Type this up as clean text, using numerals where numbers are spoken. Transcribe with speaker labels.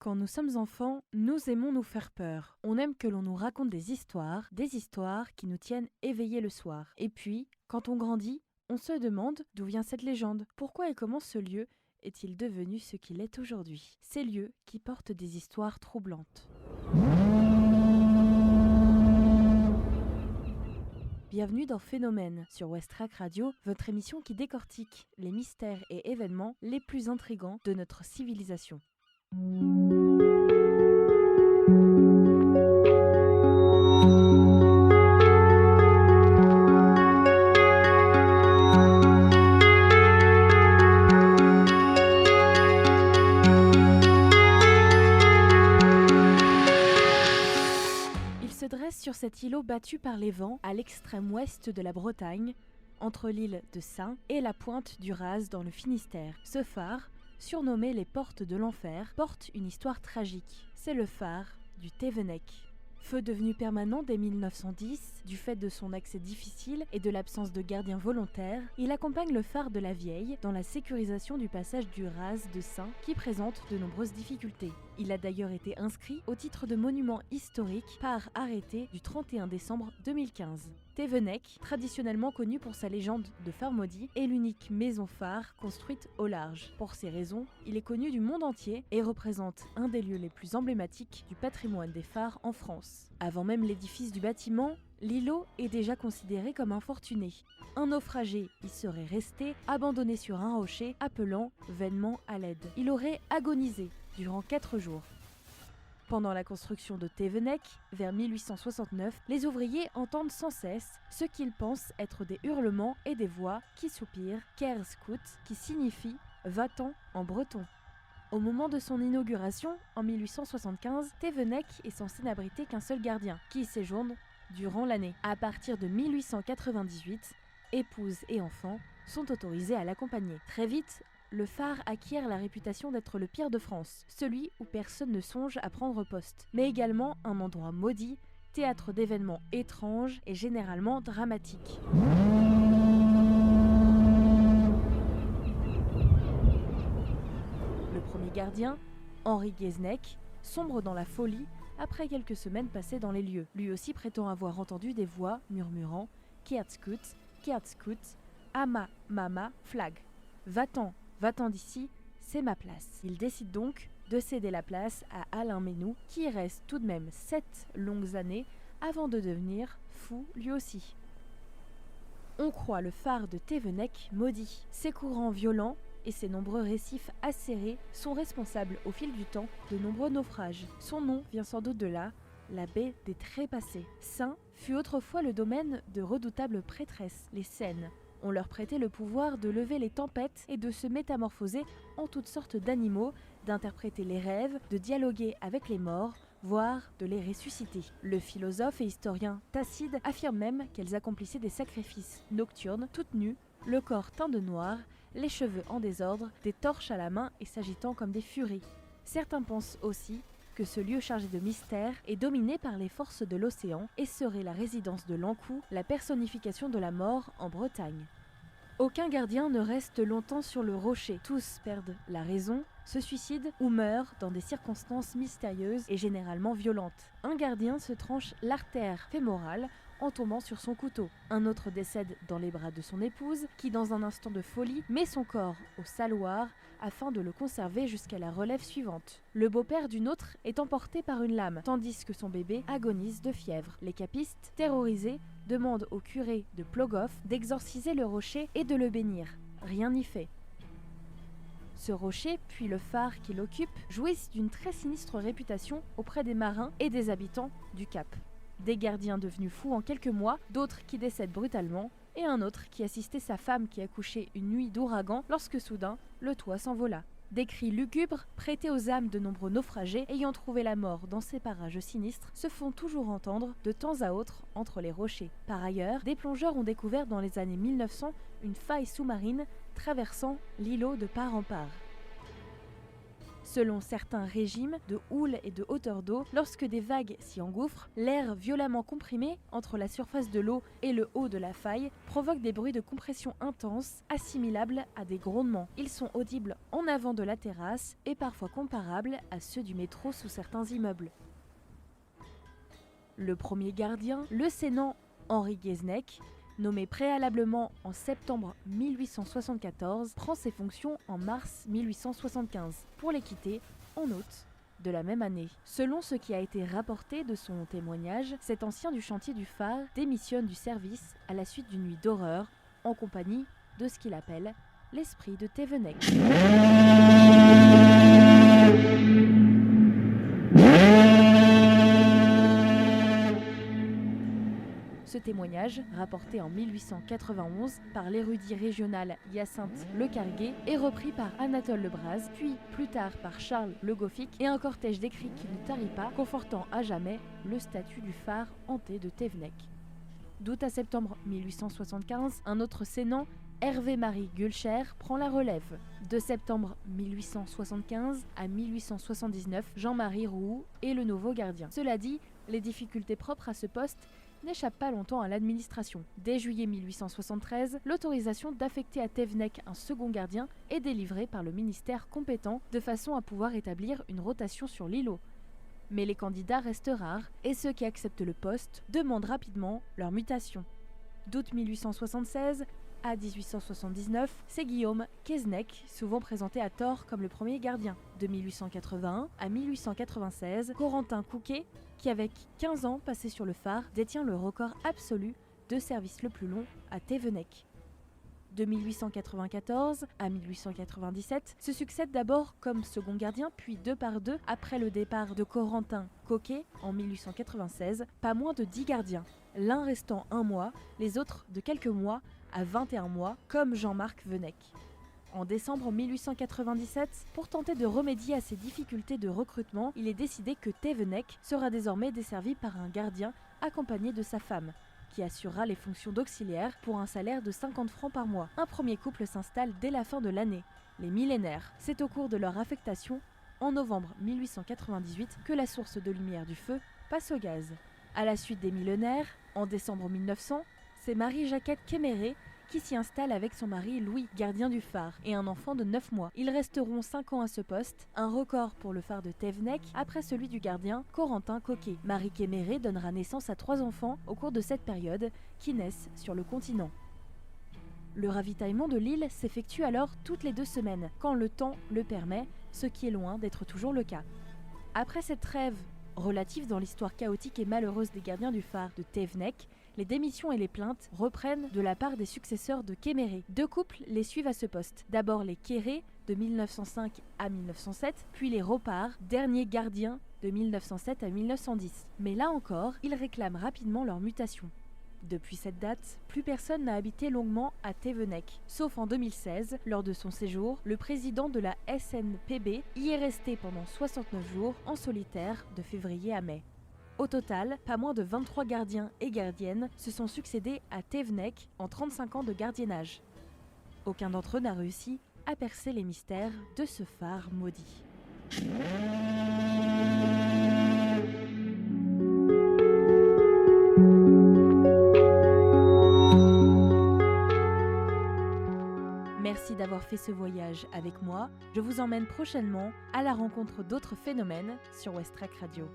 Speaker 1: Quand nous sommes enfants, nous aimons nous faire peur. On aime que l'on nous raconte des histoires qui nous tiennent éveillés le soir. Et puis, quand on grandit, on se demande d'où vient cette légende. Pourquoi et comment ce lieu est-il devenu ce qu'il est aujourd'hui? Ces lieux qui portent des histoires troublantes. Bienvenue dans Phénomène sur Westrack Radio, votre émission qui décortique les mystères et événements les plus intrigants de notre civilisation. Il se dresse sur cet îlot battu par les vents à l'extrême ouest de la Bretagne, entre l'île de Saint et la pointe du Raz dans le Finistère. Ce phare, surnommé les portes de l'enfer, porte une histoire tragique. C'est le phare du Thévenec. Feu devenu permanent dès 1910, du fait de son accès difficile et de l'absence de gardiens volontaires, il accompagne le phare de la Vieille dans la sécurisation du passage du Raz de Saint qui présente de nombreuses difficultés. Il a d'ailleurs été inscrit au titre de monument historique par arrêté du 31 décembre 2015. Thévenec, traditionnellement connu pour sa légende de phare maudit, est l'unique maison phare construite au large. Pour ces raisons, il est connu du monde entier et représente un des lieux les plus emblématiques du patrimoine des phares en France. Avant même l'édifice du bâtiment, l'îlot est déjà considéré comme infortuné. Un naufragé y serait resté, abandonné sur un rocher, appelant vainement à l'aide. Il aurait agonisé durant 4 jours. Pendant la construction de Thévenec, vers 1869, les ouvriers entendent sans cesse ce qu'ils pensent être des hurlements et des voix qui soupirent « Kerscout » qui signifie « va-t'en » en breton. Au moment de son inauguration, en 1875, Thévenec est censé n'abriter qu'un seul gardien, qui y séjourne durant l'année. À partir de 1898, épouses et enfants sont autorisés à l'accompagner. Très vite, le phare acquiert la réputation d'être le pire de France, celui où personne ne songe à prendre poste, mais également un endroit maudit, théâtre d'événements étranges et généralement dramatiques. Le premier gardien, Henri Guesnec, sombre dans la folie après quelques semaines passées dans les lieux, lui aussi prétend avoir entendu des voix murmurant « Kerscout, Kerscout, Ama, Mama, Flag, va-t'en ». Va-t'en d'ici, c'est ma place. Il décide donc de céder la place à Alain Ménou, qui y reste tout de même 7 longues années avant de devenir fou lui aussi. On croit le phare de Thévenec maudit. Ses courants violents et ses nombreux récifs acérés sont responsables au fil du temps de nombreux naufrages. Son nom vient sans doute de là, la baie des Trépassés. Saint fut autrefois le domaine de redoutables prêtresses, les Cènes. On leur prêtait le pouvoir de lever les tempêtes et de se métamorphoser en toutes sortes d'animaux, d'interpréter les rêves, de dialoguer avec les morts, voire de les ressusciter. Le philosophe et historien Tacide affirme même qu'elles accomplissaient des sacrifices nocturnes, toutes nues, le corps teint de noir, les cheveux en désordre, des torches à la main et s'agitant comme des furies. Certains pensent aussi que ce lieu chargé de mystère est dominé par les forces de l'océan et serait la résidence de l'Ankou, la personnification de la mort en Bretagne. Aucun gardien ne reste longtemps sur le rocher. Tous perdent la raison, se suicident ou meurent dans des circonstances mystérieuses et généralement violentes. Un gardien se tranche l'artère fémorale en tombant sur son couteau. Un autre décède dans les bras de son épouse, qui dans un instant de folie met son corps au saloir afin de le conserver jusqu'à la relève suivante. Le beau-père d'une autre est emporté par une lame, tandis que son bébé agonise de fièvre. Les capistes, terrorisés, demandent au curé de Plogoff d'exorciser le rocher et de le bénir. Rien n'y fait. Ce rocher, puis le phare qui l'occupe, jouissent d'une très sinistre réputation auprès des marins et des habitants du Cap. Des gardiens devenus fous en quelques mois, d'autres qui décèdent brutalement, et un autre qui assistait sa femme qui accouchait une nuit d'ouragan lorsque soudain, le toit s'envola. Des cris lugubres, prêtés aux âmes de nombreux naufragés ayant trouvé la mort dans ces parages sinistres, se font toujours entendre de temps à autre entre les rochers. Par ailleurs, des plongeurs ont découvert dans les années 1900 une faille sous-marine traversant l'îlot de part en part. Selon certains régimes de houle et de hauteur d'eau, lorsque des vagues s'y engouffrent, l'air violemment comprimé entre la surface de l'eau et le haut de la faille provoque des bruits de compression intenses assimilables à des grondements. Ils sont audibles en avant de la terrasse et parfois comparables à ceux du métro sous certains immeubles. Le premier gardien, le sénant Henri Guesnec, nommé préalablement en septembre 1874, prend ses fonctions en mars 1875 pour les quitter en août de la même année. Selon ce qui a été rapporté de son témoignage, cet ancien du chantier du phare démissionne du service à la suite d'une nuit d'horreur en compagnie de ce qu'il appelle l'esprit de Thévenec. Ce témoignage, rapporté en 1891 par l'érudit régional Hyacinthe Le Carguet, est repris par Anatole Le Braz, puis plus tard par Charles Le Goffic, et un cortège d'écrits qui ne tarit pas, confortant à jamais le statut du phare hanté de Thévenec. D'août à septembre 1875, un autre sénant, Hervé-Marie Gulcher, prend la relève. De septembre 1875 à 1879, Jean-Marie Roux est le nouveau gardien. Cela dit, les difficultés propres à ce poste n'échappe pas longtemps à l'administration. Dès juillet 1873, l'autorisation d'affecter à Thévenec un second gardien est délivrée par le ministère compétent de façon à pouvoir établir une rotation sur l'îlot. Mais les candidats restent rares et ceux qui acceptent le poste demandent rapidement leur mutation. D'août 1876 à 1879, c'est Guillaume Quesnec, souvent présenté à tort comme le premier gardien. De 1881 à 1896, Corentin Couquet, qui avec 15 ans passés sur le phare, détient le record absolu de service le plus long à Thévenec. De 1894 à 1897, se succèdent d'abord comme second gardien, puis deux par deux, après le départ de Corentin Coquet en 1896, pas moins de 10 gardiens, l'un restant 1 mois, les autres de quelques mois à 21 mois, comme Jean-Marc Venec. En décembre 1897, pour tenter de remédier à ces difficultés de recrutement, il est décidé que Thévenec sera désormais desservi par un gardien accompagné de sa femme, qui assurera les fonctions d'auxiliaire pour un salaire de 50 francs par mois. Un premier couple s'installe dès la fin de l'année, les millénaires. C'est au cours de leur affectation, en novembre 1898, que la source de lumière du feu passe au gaz. À la suite des millénaires, en décembre 1900, c'est Marie-Jacquette Kéméré qui s'y installe avec son mari Louis, gardien du phare, et un enfant de 9 mois. Ils resteront 5 ans à ce poste, un record pour le phare de Thévenec, après celui du gardien Corentin Coquet. Marie Kéméré donnera naissance à 3 enfants au cours de cette période, qui naissent sur le continent. Le ravitaillement de l'île s'effectue alors toutes les 2 semaines, quand le temps le permet, ce qui est loin d'être toujours le cas. Après cette trêve relative dans l'histoire chaotique et malheureuse des gardiens du phare de Thévenec, les démissions et les plaintes reprennent de la part des successeurs de Kéméré. 2 couples les suivent à ce poste. D'abord les Quéré de 1905 à 1907, puis les Ropard, derniers gardiens de 1907 à 1910. Mais là encore, ils réclament rapidement leur mutation. Depuis cette date, plus personne n'a habité longuement à Thévenec, sauf en 2016, lors de son séjour, le président de la SNPB y est resté pendant 69 jours en solitaire de février à mai. Au total, pas moins de 23 gardiens et gardiennes se sont succédés à Thévenec en 35 ans de gardiennage. Aucun d'entre eux n'a réussi à percer les mystères de ce phare maudit. Merci d'avoir fait ce voyage avec moi. Je vous emmène prochainement à la rencontre d'autres phénomènes sur Westrack Radio.